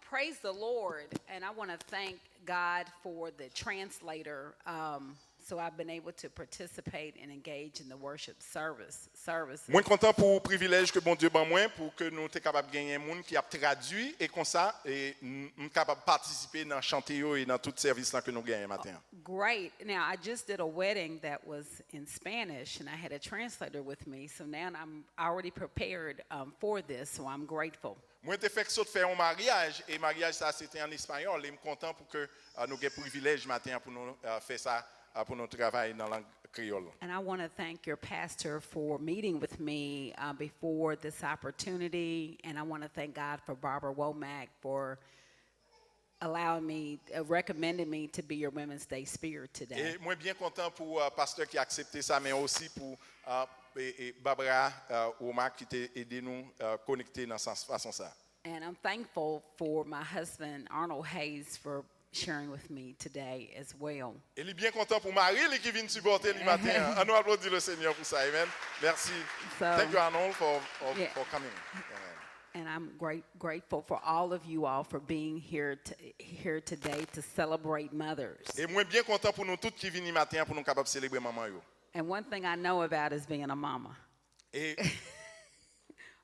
Praise the Lord, and I want to thank God for the translator. So I've been able to participate and engage in the worship services. Moi content pour le privilège que bon Dieu ban moi pour que nous soyons capables de gagner un monde qui a traduit et comme ça et nous capable participer dans chanter et dans tout service là que nous gagnons matin. Great. Now I just did a wedding that was in Spanish and I had a translator with me. So now I'm already prepared for this. So I'm grateful. Moi j'ai fait faire un mariage et mariage ça c'était en espagnol et je suis content pour que nous ayons privilège matin pour nous faire ça pour notre travail dans la langue créole. And I want to thank your pastor for meeting with me before this opportunity, and I want to thank God for Barbara Womack for allowing me, recommending me to be your Women's Day speaker today. Et moi bien content pour pasteur qui a accepté ça, mais aussi pour Barbara Womack qui t'a aidé nous connecter dans cette façon ça. And I'm thankful for my husband Arnold Hayes for sharing with me today as well. Il est bien content pour Marie qui vient supporter le matin. On nous applaudit le Seigneur pour ça. Amen. Merci. Thank you Arnold for coming. And I'm grateful for all of you all for being here today to celebrate mothers. Et moi bien content pour nous tous qui viennent matin pour nous capables célébrer maman yo. And one thing I know about is being a mama. Et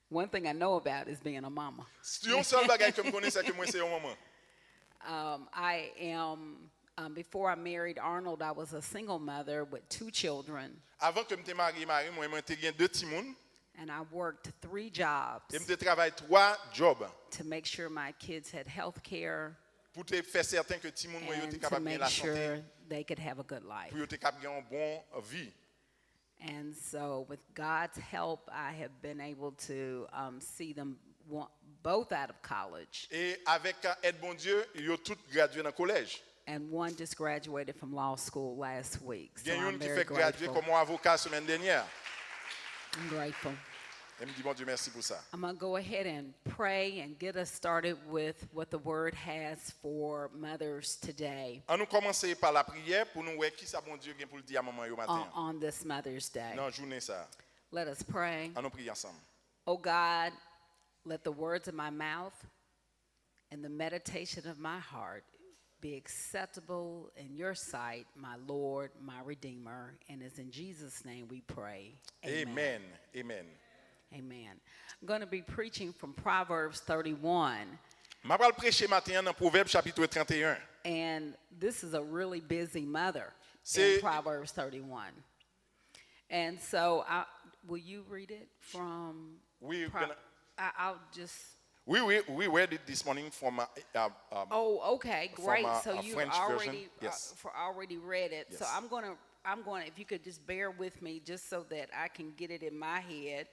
one thing I know about is being a mama. Si un seul bagage que me connais c'est que moi c'est une maman. I am, before I married Arnold, I was a single mother with 2 children. Avant que me marié moi j'ai gagné 2 petits moun. And I worked 3 jobs. Et me travaillé 3 jobs. To make sure my kids had health care. Pour te faire certain que petit moun moi yo te capable bien la santé. And to make sure they could have a good life. Pour yo te capable une bonne vie. And so with God's help, I have been able to see them both out of college. Et avec aide bon Dieu, ils ont tous gradué dans collège. And one just graduated from law school last week. So I'm I'm very fait graduer grateful. comme avocat semaine dernière. I'm grateful. Et me dit bon Dieu merci pour ça. I'm going to go ahead and pray and get us started with what the word has for mothers today. On nous commencer par la prière pour nous voir qui ça bon Dieu gain pour le dire à maman yo matin. On this Mother's Day. Dans journée ça. Let us pray. On nous prier ensemble. Oh God, let the words of my mouth and the meditation of my heart be acceptable in your sight, my Lord, my Redeemer. And it's in Jesus' name we pray. Amen. Amen. Amen. I'm going to be preaching from Proverbs 31. Je vais prêcher matin dans Proveb chapitre 31. And this is a really busy mother C'est in Proverbs 31. And so, will you read it from? I'll just. We read it this morning from. Oh, okay, great. So you French already version. Yes. Already read it. Yes. So I'm going. If you could just bear with me, just so that I can get it in my head.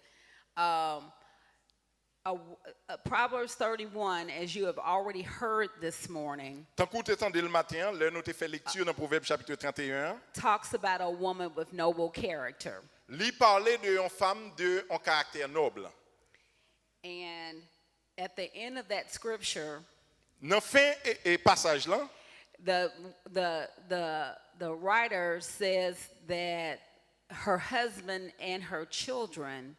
Proverbs 31, as you have already heard this morning, Tant que t'entendez le matin, là nous te fait lecture dans Proveb chapitre 31. talks about a woman with noble character. Lui parler de une femme de un caractère noble. And at the end of that scripture, Dans fin et passage là, the writer says that her husband and her children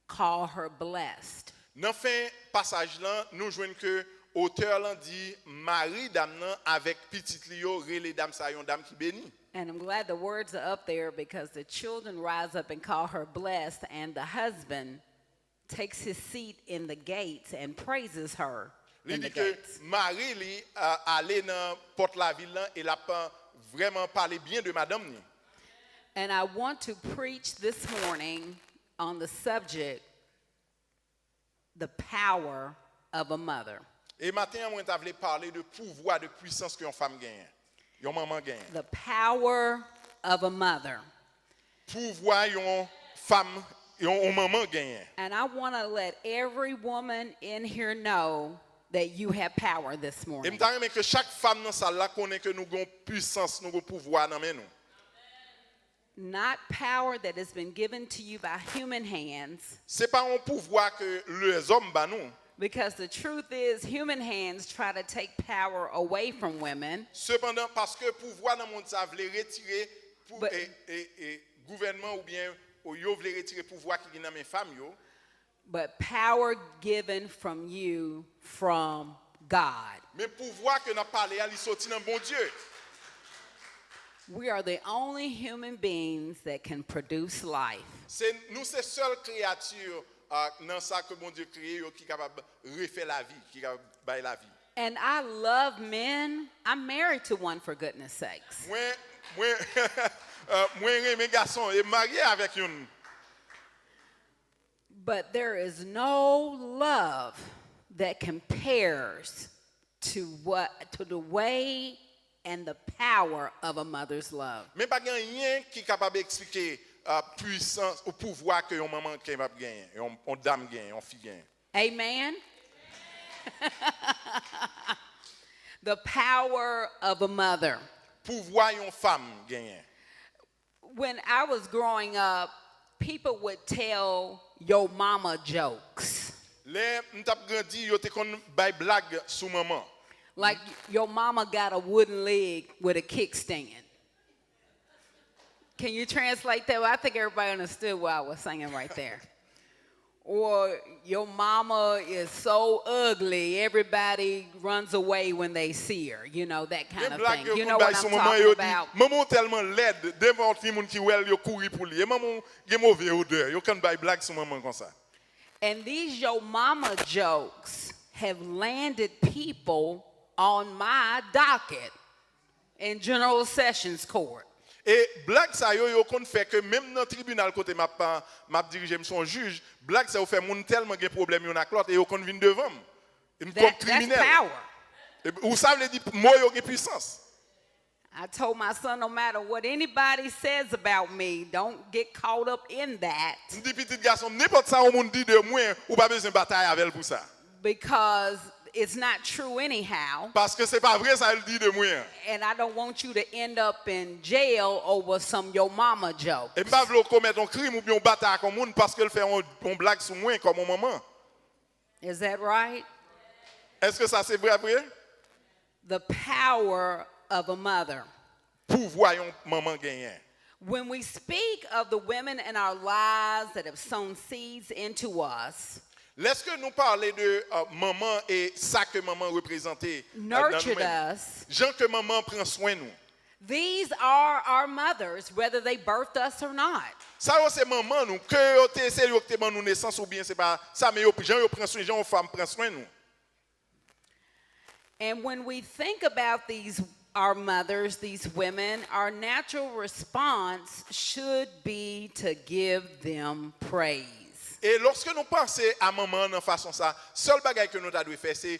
call her blessed. dans fin passage là, nous joignons que auteur là dit Marie dame nan avec petite li yo relé dame sa yon dame qui béni. And I'm glad the words are up there because the children rise up and call her blessed, and the husband takes his seat in the gates and praises her. Il dit que Marie li allé dans porte la ville là et l'a vraiment parlé bien de madame ni. And I want to preach this morning on the subject, the power of a mother. Et matin moi t'avais parler de pouvoir de puissance que une femme gagne. Yon maman gagne. The power of a mother. Pouvoir yon femme yon maman gagne. And I want to let every woman in here know that you have power this Et morning. m'ta remen que chaque femme dans salle là connaît que nous gon puissance, nous gon pouvoir dans main nous. Not power that has been given to you by human hands. C'est pas un pouvoir que les hommes ba nous. Because the truth is, human hands try to take power away from women. Cependant, parce que pouvoir dans le monde ça veut retirer pour gouvernement ou bien yo veut retirer pouvoir qui dans mes femmes yo. But power given from you from God. Mais pouvoir que n'a parlé, il sorti dans bon Dieu. We are the only human beings that can produce life. C'est nous ces seules créatures dans ça que bon Dieu créé qui capable refaire la vie, qui capable bailler la vie. And I love men. I'm married to one, for goodness sakes. Moi mes garçons et marié avec une. But there is no love that compares to the way and the power of a mother's love. Mais pas rien qui capable expliquer puissance ou pouvoir que une maman capable gagner, une dame gagne, une fille gagne. Amen. The power of a mother. Pouvoir une femme gagne. When I was growing up, people would tell your mama jokes. Les m'tap grandi yo te kon bay blague sou maman. Like your mama got a wooden leg with a kickstand. Can you translate that? Well, I think everybody understood what I was saying right there. Or your mama is so ugly, everybody runs away when they see her. You know, that kind of thing. You know what I'm talking about? Maman tellement laide, devant ti moun ki wel yo kouri pou li. Et maman gen mauvais odeur. Yo kan bay blague sou maman comme ça. And these yo mama jokes have landed people on my docket in General Sessions Court. Et blague ça yo kon fait que même dans tribunal côté m'a diriger son juge, blague ça yo fait moun tellement gen problème yo nak l'autre et yo kon vinn devant. That's power. Ou ça veut dire moi yo gen puissance. I told my son, no matter what anybody says about me, don't get caught up in that. M'di petit garçon, n'importe ça on moun dit de moi ou pas besoin bataille avec pour ça. Because it's not true anyhow. Parce que c'est pas vrai ça elle dit de moi. And I don't want you to end up in jail over some your mama joke. Et m'pa vle commettre un crime ou bien bataille comme moun parce qu'elle fait on blague sur moi comme mon maman. Is that right? Est-ce que ça c'est vrai après? The power of a mother. Pouvoir yon maman gagner. When we speak of the women in our lives that have sown seeds into us, Lorsque nous parlons de maman et ça que maman représentait, nurtured us, gens que maman prend soin nous. these are our mothers, whether they birthed us or not. Ça c'est maman nous que yo te c'est yo te ban nous naissance ou bien c'est pas ça mais yo gens yo prend soin gens femme prend soin nous. And when we think about our mothers, these women, our natural response should be to give them praise. Et lorsque nous pensons à maman de façon ça, seul bagage que nous devons faire c'est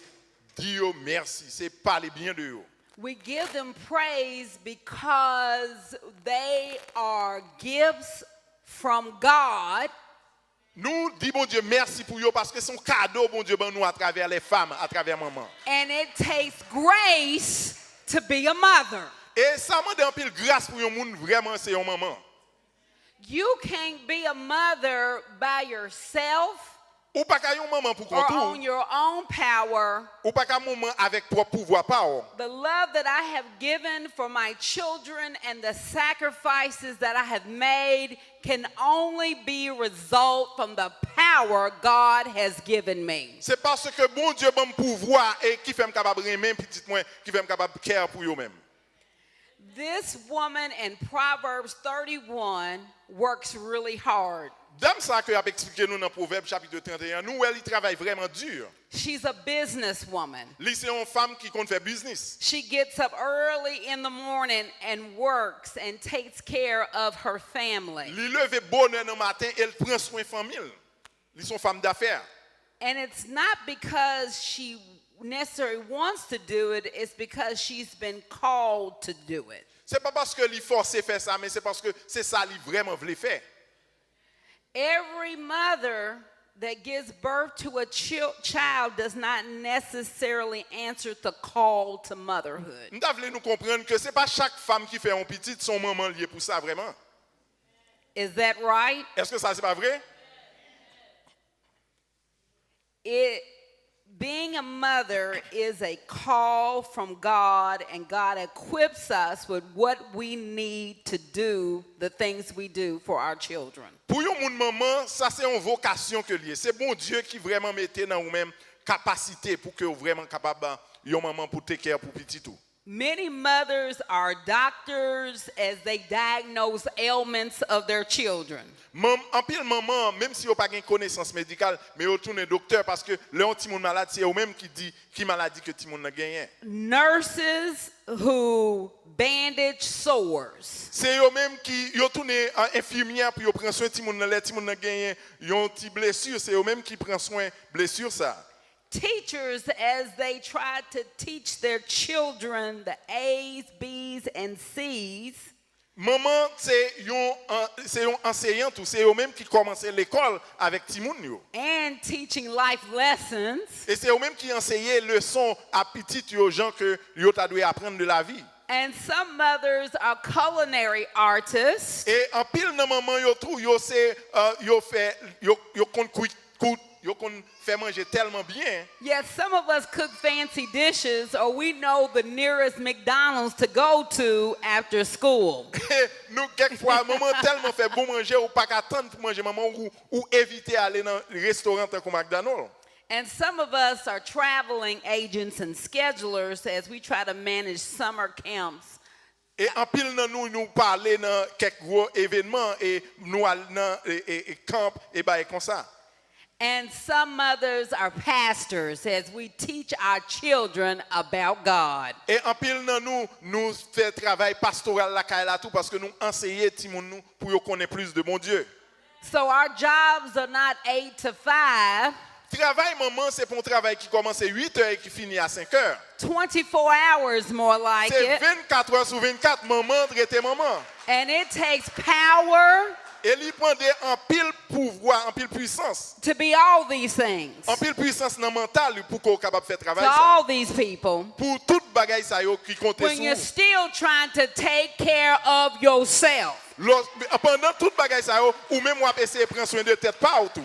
dire merci, c'est parler bien de eux. We give them praise because they are gifts from God. Nous disons bon Dieu merci pour eux parce que c'est un cadeau bon Dieu ben nous à travers les femmes, à travers maman. And it takes grace to be a mother. Et ça m'a donné un pile grâce pour un monde vraiment c'est une maman. You can't be a mother by yourself Ou pas qu'à une maman pour or contour. on your own power. Ou pas qu'à maman avec propre pouvoir pas. The love that I have given for my children and the sacrifices that I have made can only be a result from the power God has given me. C'est parce que bon Dieu bon pouvoir et qui fait me capable aimer petite moi, qui fait me capable care pour eux même. This woman in Proverbs 31 works really hard. Dame ça que a expliqué nous dans Proveb chapitre 31, nous elle travaille vraiment dur. She's a businesswoman. C'est une femme qui compte faire business. She gets up early in the morning and works and takes care of her family. Li leve bonne heure le matin, elle prend soin famille. Li son femme d'affaires. And it's not because she necessarily wants to do it, it's because she's been called to do it. C'est pas parce que li forcé faire ça, mais c'est parce que c'est ça li vraiment voulait faire. Every mother that gives birth to a child does not necessarily answer the call to motherhood. Nous devons nous comprendre que c'est pas chaque femme qui fait un petit son maman lié pour ça vraiment. Is that right? Est-ce que ça c'est pas vrai? Being a mother is a call from God, and God equips us with what we need to do the things we do for our children. Pour yon moun maman, ça c'est une vocation que lié. C'est bon Dieu qui vraiment mettait dans nous-mêmes capacité pour que vraiment capable yon maman pour te care pour petit tout. Many mothers are doctors as they diagnose ailments of their children. En pile maman, même si vous pas de connaissance médicale, mais vous tournez docteur parce que le petit monde malade, c'est eux même qui dit qui maladie que petit monde a gagné. Nurses who bandage sores. C'est eux même qui yo tourné infirmière pour yo prendre soin petit monde là, petit monde a gagné, yon petit blessure, c'est eux même qui prend soin blessure ça. Teachers as they try to teach their children the A's, B's, and C's. Maman, c'est un enseignant tout, c'est eux même qui commencent l'école avec Timoun yo. And teaching life lessons. Et c'est eux même qui enseignent leçons à petit aux gens que yo ta doit apprendre de la vie. And some mothers are culinary artists. Et en pile nan maman yo trou yo c'est yo fait yo fait manger tellement bien. Yes, some of us cook fancy dishes, or we know the nearest McDonald's to go to after school. Nous quelquefois maman tellement fait bon manger ou pas attendre pour manger maman ou éviter aller dans restaurant comme McDonald's. And some of us are traveling agents and schedulers as we try to manage summer camps. Et en pile nan nous parler dans quelques gros événements et nous aller dans camp et bah comme ça. And some mothers are pastors as we teach our children about God. Et en pile nan nous fait travail pastoral lakay là tout parce que nous enseigner ti moun nous pour yo connaître plus de mon Dieu. So our jobs are not 8 to 5. Travail maman c'est pour un travail qui commence à 8h et qui finit à 5h. 24 hours more like C'est it. 24 heures sur 24 maman traiter maman. And it takes power Et il prend en pile pouvoir, en pile puissance. to be all these things. En pile puissance dans mental pour qu'on capable faire travail To ça. all these people. Pour toute bagaille ça yo qui compte When you're sur. still trying to take care of yourself. Pendant toute bagaille ça yo ou même ou essayer prendre soin de tête pas autour.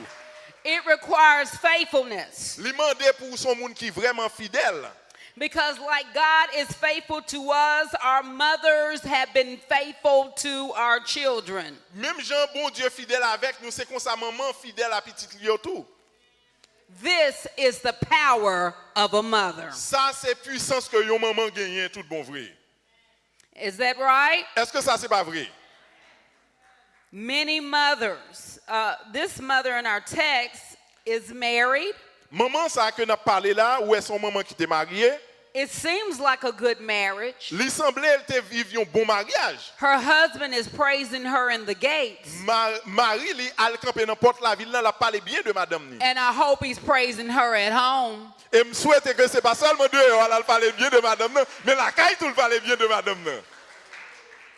It requires faithfulness. Li mande pour son monde qui vraiment fidèle. Because like God is faithful to us, our mothers have been faithful to our children. Même Jean bon Dieu fidèle avec nous, c'est comme ça maman fidèle à petit li tout. This is the power of a mother. Ça c'est puissance que yon maman gagne tout bon vrai. Is that right? Est-ce que ça c'est pas vrai? Many mothers. This mother in our text is married. Maman ça que n'a parlé là ou est son maman qui était mariée? It seems like a good marriage. Li semblait elle te vivre un bon mariage. Her husband is praising her in the gates. Marie li al camper dans porte la ville là, la parler bien de madame ni. And I hope he's praising her at home. Et me souhaite que c'est pas seulement dehors elle parler bien de madame non, mais la caille tout le parler bien de madame non.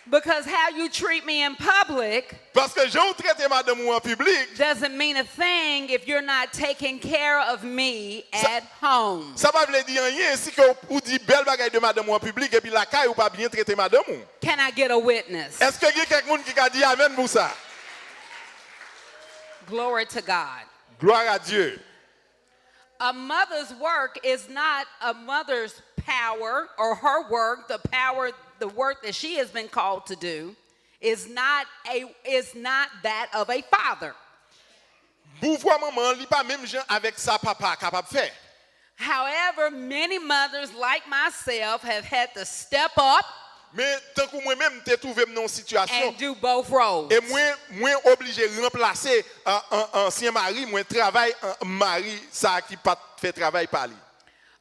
Because how you treat me in public Parce que je traite madame ou en public, doesn't mean a thing if you're not taking care of me at home. ça va veut dire rien si que ou dit belle bagaille de madame ou en public et puis la caille ou pas bien traiter madame ou. Can I get a witness? Est-ce que y a quelqu'un qui a dit amen pour ça? Glory to God. Gloire à Dieu. A mother's work is not a mother's power or her work, the work that she has been called to do is not that of a father. Pouvoir maman li pas même gens avec sa papa capable faire. However, many mothers like myself have had to step up Mais tant que moi-même t'ai trouvé dans une situation and do both roles. et moi obligé de remplacer un ancien mari, moi travail un mari ça qui pas fait travail par lui.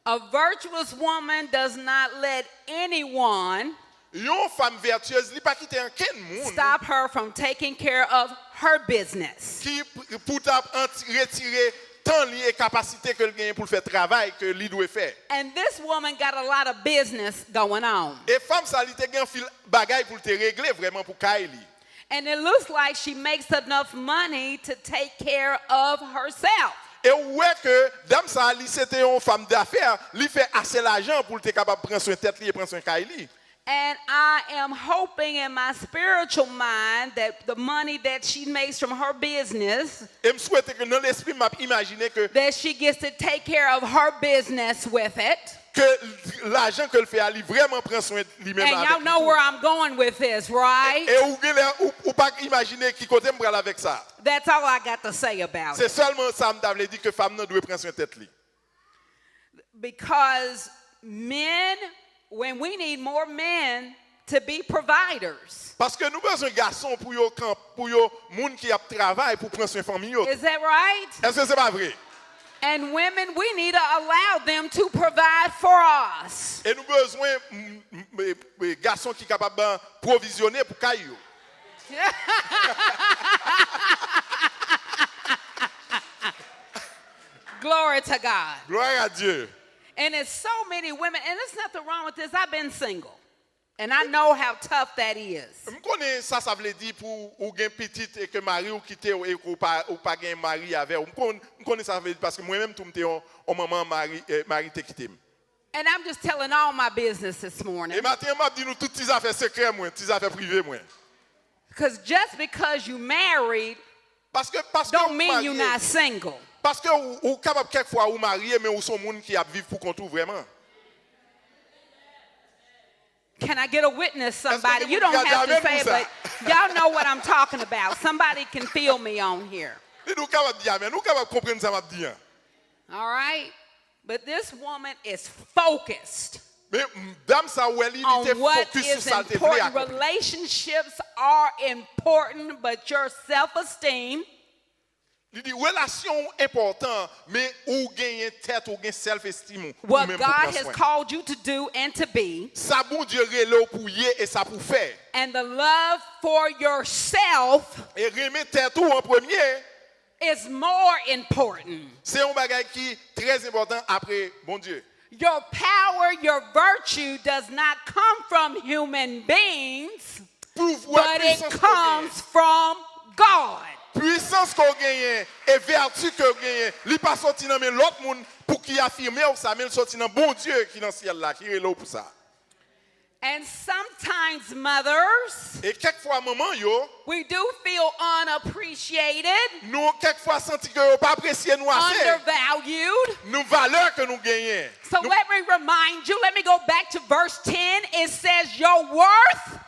A virtuous woman does not let anyone Une femme vertueuse, li pas quitter un ken monde stop her from taking care of her business. qui pour retirer tant li et capacité que le gagne pour faire travail que li doit faire. And this woman got a lot of business going on. Et femme ça li te gagne fil bagay pour te régler vraiment pour Kylie. And it looks like she makes enough money to take care of herself. Et ouais que dame ça li c'était une femme d'affaires, li fait assez l'argent pour être capable prendre soin tête li et prendre soin Kylie. And I am hoping in my spiritual mind that the money that she makes from her business, Et me souhaite que dans l'esprit m'a imaginer que she gets to take care of her business with it. l'argent qu'elle fait ali vraiment prend soin lui-même And y'all avec. know where I'm going with this, right? Et ou pas imaginer qui côté me pral avec ça. That's all I got to say about C'est it. seulement ça me t'avait dit que femme ne doit prendre soin tête li. because men, when we need more men to be providers. Parce que nous besoin garçon pour yo moun qui a travail pour prendre soin famille yo. Is that right? Est-ce que c'est pas vrai? And women, we need to allow them to provide for us. Et nous besoin garçon qui capable provisionner pour caillou. Glory to God. Gloire à Dieu. And there's so many women, and there's nothing wrong with this. I've been single. And I know how tough that is. Je connais ça veut dire pour ou gen petite et que mari ou quitter ou pas gen mari avec. Je connais ça veut dire parce que moi-même tout m'était on maman mari te quitté. And I'm just telling all my business this morning. Et matin m'a dit nous toutes tes affaires secrètes moi, tes affaires privées moi. Because just because you married Parce que don't mean you're not single. Parce que ou capable quelquefois ou marié mais ou son monde qui a vivre pour compte vraiment. Can I get a witness, somebody? You don't have to say it, but y'all know what I'm talking about. Somebody can feel me on here. All right? But this woman is focused on what is important. Relationships are important, but your self-esteem, Il dit relation important mais ou gagner tête ou gagner self-esteem what God has called you to do and to be, ça bon Dieu relo pour y et ça pour faire. and the love for yourself Et remettre tête ou en premier is more important. c'est un bagage qui très important après bon Dieu. Your power, your virtue does not come from human beings, but it comes from God. Puissance qu'on gagne et vertu qu'on gagne, li pas sorti dans l'autre monde pour qui affirmer ça mais sorti dans bon Dieu qui dans ciel là qui est là pour ça. And sometimes mothers, Et quelquefois maman yo, we do feel unappreciated, nous quelquefois senti que pas apprécier nous assez. undervalued. Nous valeur que nous gagnons. So let me remind you, let me go back to verse 10. It says your worth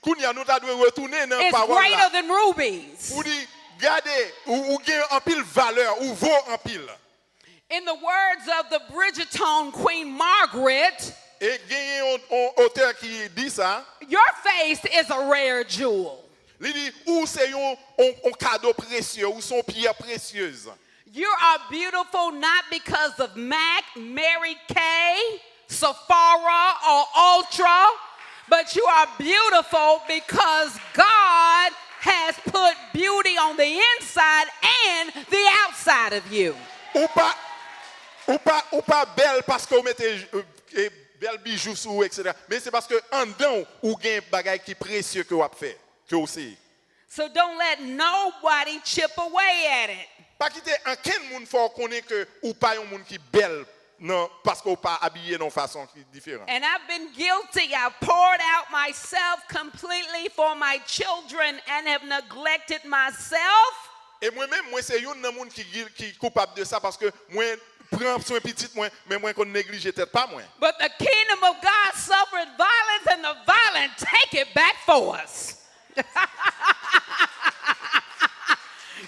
Kounya nous ta doit retourner dans is parole greater là. than rubies. Ou dit regardez ou gagne en pile valeur ou vaut en pile. In the words of the Bridgerton Queen Margaret, Et gagne un auteur qui dit ça. your face is a rare jewel. Il dit ou c'est un cadeau précieux ou son pierre précieuse. You are beautiful not because of Mac, Mary Kay, Sephora, or Ultra, but you are beautiful because God has put beauty on the inside and the outside of you. Ou pas belle parce que vous mettez belle bijoux sur etc. Mais c'est parce que en dedans ou gagne bagay qui précieux que vous avez fait que aussi. So don't let nobody chip away at it. Pas quitter en quel monde faut connaître que ou pas un monde qui belle non parce qu'on pas habillé d'une façon qui différente. And I've been guilty. I've poured out myself completely for my children and have neglected myself. Et moi-même moi c'est un monde qui coupable de ça parce que moi prends soin petite moi mais moi qu'on néglige tête pas moi. But the kingdom of God suffered violence and the violent take it back for us.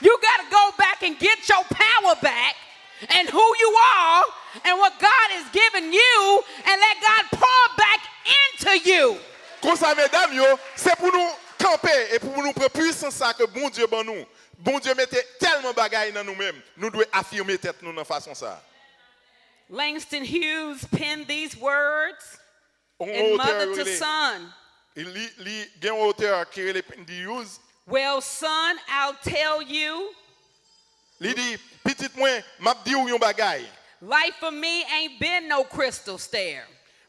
You got to go back and get your power back and who you are and what God has given you and let God pour back into you. Comme ça mesdames yo, c'est pour nous camper et pour nous prendre puissance ça que bon Dieu ban nous. Bon Dieu mettait tellement bagaille dans nous-mêmes. Nous devons affirmer tête nous dans façon ça. Langston Hughes penned these words in Mother to Son. Il y a un auteur qui est Hughes. Well, son, I'll tell you. Il dit, petite moi, m'a dit ou yon bagay. Life for me ain't been no crystal stair.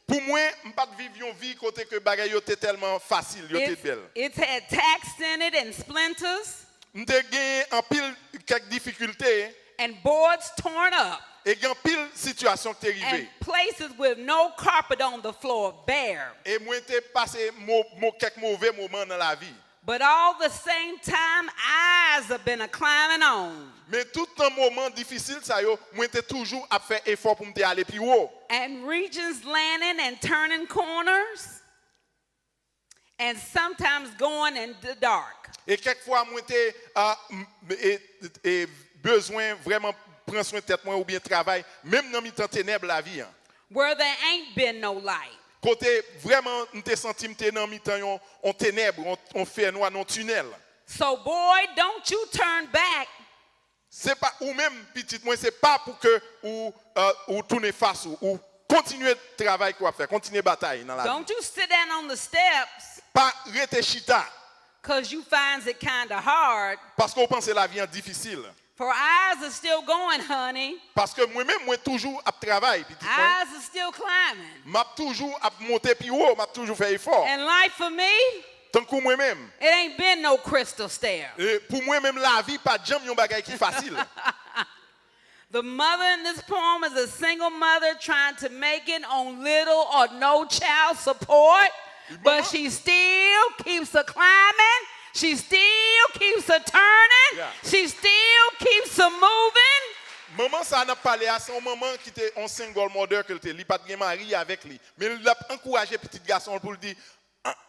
Pour moi, m'pas vivre yon vie côté que bagay yo te tellement facile, yo te belle. It's had tacks in it and splinters. M'te gagné en pile quelques difficultés. And boards torn up. Et gen pile situation qui t'est And arrivé. places with no carpet on the floor bare. Et moi t'ai passé quelques mauvais moments dans la vie. But all the same time, eyes have been a climbing on. Mais tout un moment difficile ça yo, moi t'ai toujours à faire effort pour me aller plus haut. And regions landing and turning corners. And sometimes going in the dark. Et quelquefois moi t'ai besoin vraiment prendre soin de tête moi ou bien travail, même dans mi-temps ténèbres la vie. where there ain't been no light. Côté vraiment nous te senti m'te dans mi-temps on ténèbres, on fait noir dans tunnel. So boy, don't you turn back. C'est pas ou même petite moi c'est pas pour que ou tourner face ou continuer le travail qu'on va faire, continuer bataille dans la vie. Don't you sit down on the steps Pas rester chita because you find it kind of hard. parce qu'on pense la vie est difficile. For eyes are still going, honey. Parce que moi-même moi toujours à travail petit moi. Eyes are still climbing. M'a toujours à monter plus haut, m'a toujours fait effort. And life for me, Tant que moi-même it ain't been no crystal stair. pour moi-même la vie pas jamais yon bagay qui facile. The mother in this poem is a single mother trying to make it on little or no child support, but she still keeps her climbing. She still keeps her turning. Yeah. She still keeps her moving. Maman ça n'a parlé à son maman qui était un single mother que il pas de mari avec lui, mais il a encouragé petit garçon pour lui dire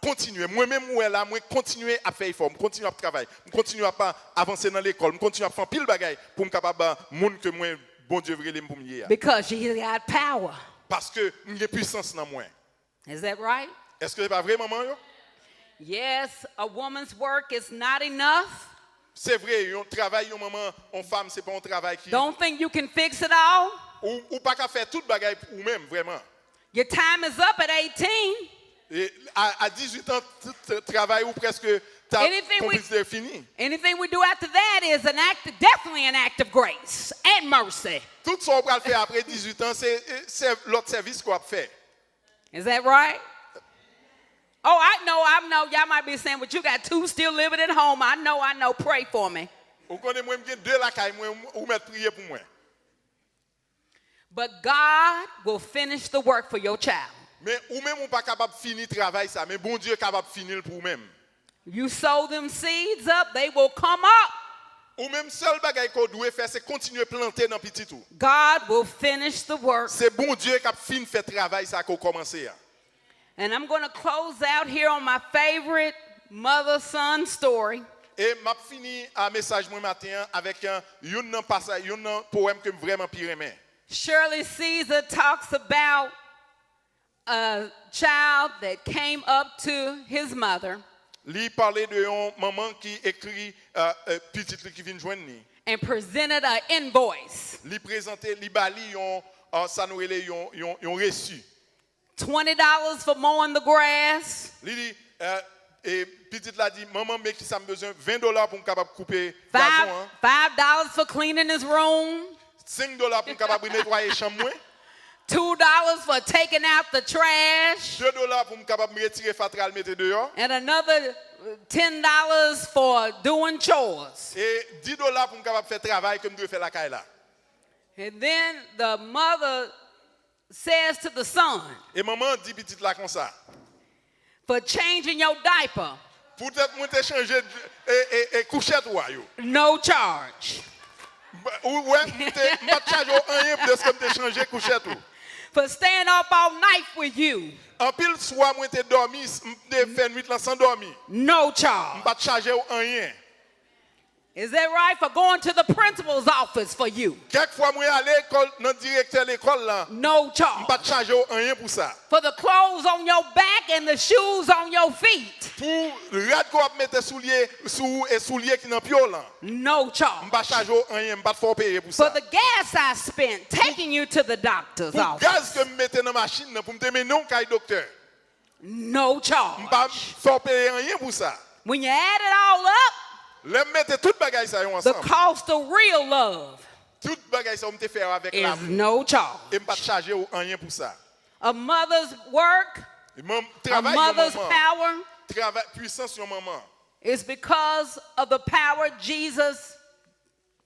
continuer moi-même moi là moi continuer à faire effort, continuer à travailler, continuer à pas avancer dans l'école, continuer à faire pile bagaille pour me capable monde que moi bon Dieu vrele pour me. Because she got power. Parce que j'ai puissance dans moi. Is that right? Est-ce que c'est pas vrai maman yo? Yes, a woman's work is not enough. C'est vrai, un travail une maman, une femme c'est pas un travail qui Don't think you can fix it all. ou pas qu'à faire toute bagaille pour même vraiment. Your time is up at 18. Et à 18 ans tout travail ou presque ta compétition fini. Anything we do after that is definitely an act of grace and mercy. Tout ce qu'on va faire après 18 ans c'est l'autre service qu'on va faire. Is that right? Oh, I know. Y'all might be saying, but you got two still living at home. I know. Pray for me. Ou connaît moi j'ai deux lakay moi ou mettre prier pour moi. But God will finish the work for your child. Mais ou même on pas capable finir travail ça, mais bon Dieu est capable finir pour même. You sow them seeds up, they will come up. Ou même seul bagay qu'on doit faire c'est continuer planter dans petit tout. God will finish the work. C'est bon Dieu qui a fini fait travail ça qu'on commencé. And I'm going to close out here on my favorite mother-son story. Et m'a fini un message moi matin avec un passage, un poème que vraiment pire aimé. Shirley Caesar talks about a child that came up to his mother Li parlait de une maman qui écrit petite qui vient joindre ni. and presented an invoice. Li présentait li bali ça nous relé yon reçu. $20 for mowing the grass. Li dit et petite la dit maman mais qui ça me besoin $20 pour me capable couper gazon. $5 for cleaning his room. $5 pour capable nettoyer chambre. $2 for taking out the trash. $2 pour me capable retirer fatral mettre dehors. And another $10 for doing chores. Et $10 pour me capable faire travail comme doit faire la caille là. And then the mother says to the son, Et maman dit petite là comme ça. for changing your diaper, Peut-être moi te changer et couchette ou yo. no charge. Ouais, m'a chargé rien pour ce que te changer couchette ou. For staying up all night with you, En pile soir moi te dormi, te fait nuit là sans dormir. no charge. Pas charger rien. Is that right? For going to the principal's office for you, Quelquefois moi aller école dans directeur l'école là, no charge. pas charger rien pour ça. For the clothes on your back and the shoes on your feet, Pour rat ko mettre soulier sous et soulier qui dans pied là. no charge. Pas charger rien, pas faut payer pour For ça. the gas I spent taking you to the doctor's Pour office, gaz que me mettre dans machine pour me mener non kay docteur. no charge. Pas faut payer rien pour ça. When you add it all up, Le mettre toute bagaille ça the ensemble. cost of real love Toute bagaille ça on te faire avec is l'amour. no charge. Et pas charger rien pour ça. A mother's work, a Travail mother's maman. power Travail puissance sur maman. is because of the power Jesus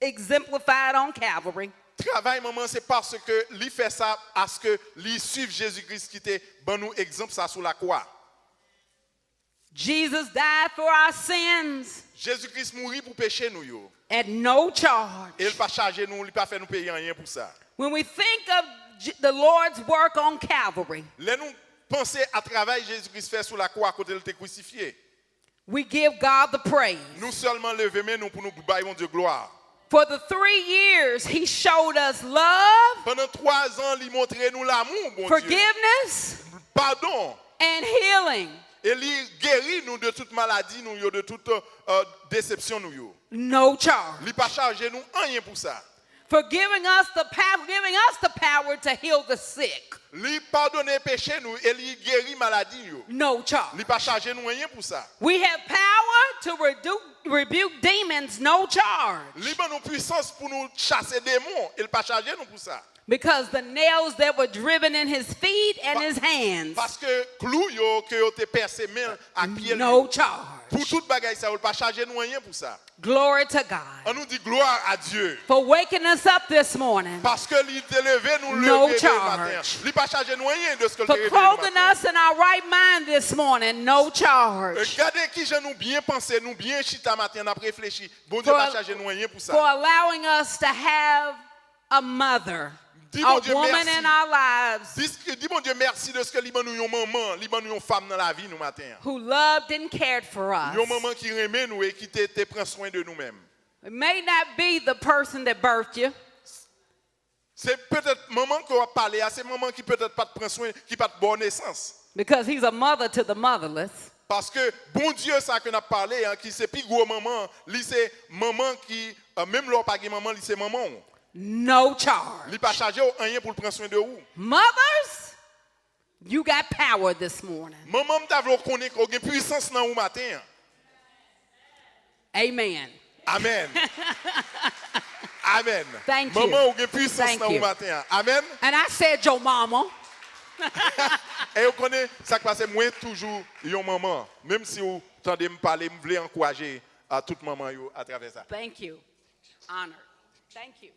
exemplified on Calvary. Travail maman c'est parce que lui fait ça à ce que lui suivre Jésus-Christ qui était bon nous exemple ça sur la croix. Jesus died for our sins Jésus-Christ mourit pour pécher nous yo. at no charge. Et il pas charger nous, il pas fait nous payer rien pour ça. When we think of the Lord's work on Calvary, Là nous penser à travail Jésus-Christ fait sur la croix quand il était crucifié. we give God the praise. Nous seulement lever mais nous pour nous bailler mon Dieu gloire. For the 3 years, he showed us love, Pendant 3 ans, il montrait nous l'amour, bon Dieu. forgiveness, Pardon. and healing. Et il guérit nous de toute maladie, nous, yo, de toute déception, nous. Yo. No charge. Il pas chargé nous rien pour ça. For giving us the power to heal the sick. Il pardonne péché nous et il guérit maladie. Yo. No charge. Il pas chargé nous rien pour ça. We have power to rebuke demons, no charge. Il a nous puissance pour nous chasser des démons, il pas chargé nous pour ça. Because the nails that were driven in his feet and his hands. Parce que clou yo que yo te percé main à pied. No charge. Pour toute bagaille ça, il pas chargé nous rien pour ça. Glory to God. On nous dit gloire à Dieu. For waking us up this morning. Parce que il t'a levé nous No lever charge. matin. Il pas chargé nous rien de ce que il For t'a levé clothing matin. us in our right mind this morning, no charge. Regardez qui je nous bien pensé, nous bien chita matin, n'a réfléchi. Bon Dieu pas chargé nous rien pour ça. For allowing us to have a mother, Dis a mon Dieu woman merci. in our lives Dis mon Dieu merci de ce que liban nous yon maman, liban nous yon femme dans la vie nous matin. who loved and cared for us. Yon maman qui remet nous et qui te prend soin de nous-mêmes. It may not be the person that birthed you. C'est peut-être maman qu'on va parler à, c'est maman qui peut-être pas te prend soin, qui pas de bonne naissance. Because he's a mother to the motherless. Parce que bon Dieu ça que n'a parlé hein, qui c'est plus gros maman, lui c'est maman qui même leur pas maman, lui c'est maman. No charge. Lui pas chargé rien pour prendre soin de vous. Mothers, you got power this morning. Maman t'a voulu connaître qu'on a puissance dans vous matin. Amen. Amen. Amen. Thank you. Maman ou a puissance Thank dans vous you. matin. Amen. And I said your mama. Et vous connaissez ça que passe moi toujours yon maman même si vous tendez me parler, me voulez encourager à toute maman yo à travers ça. Thank you. Honored. Thank you.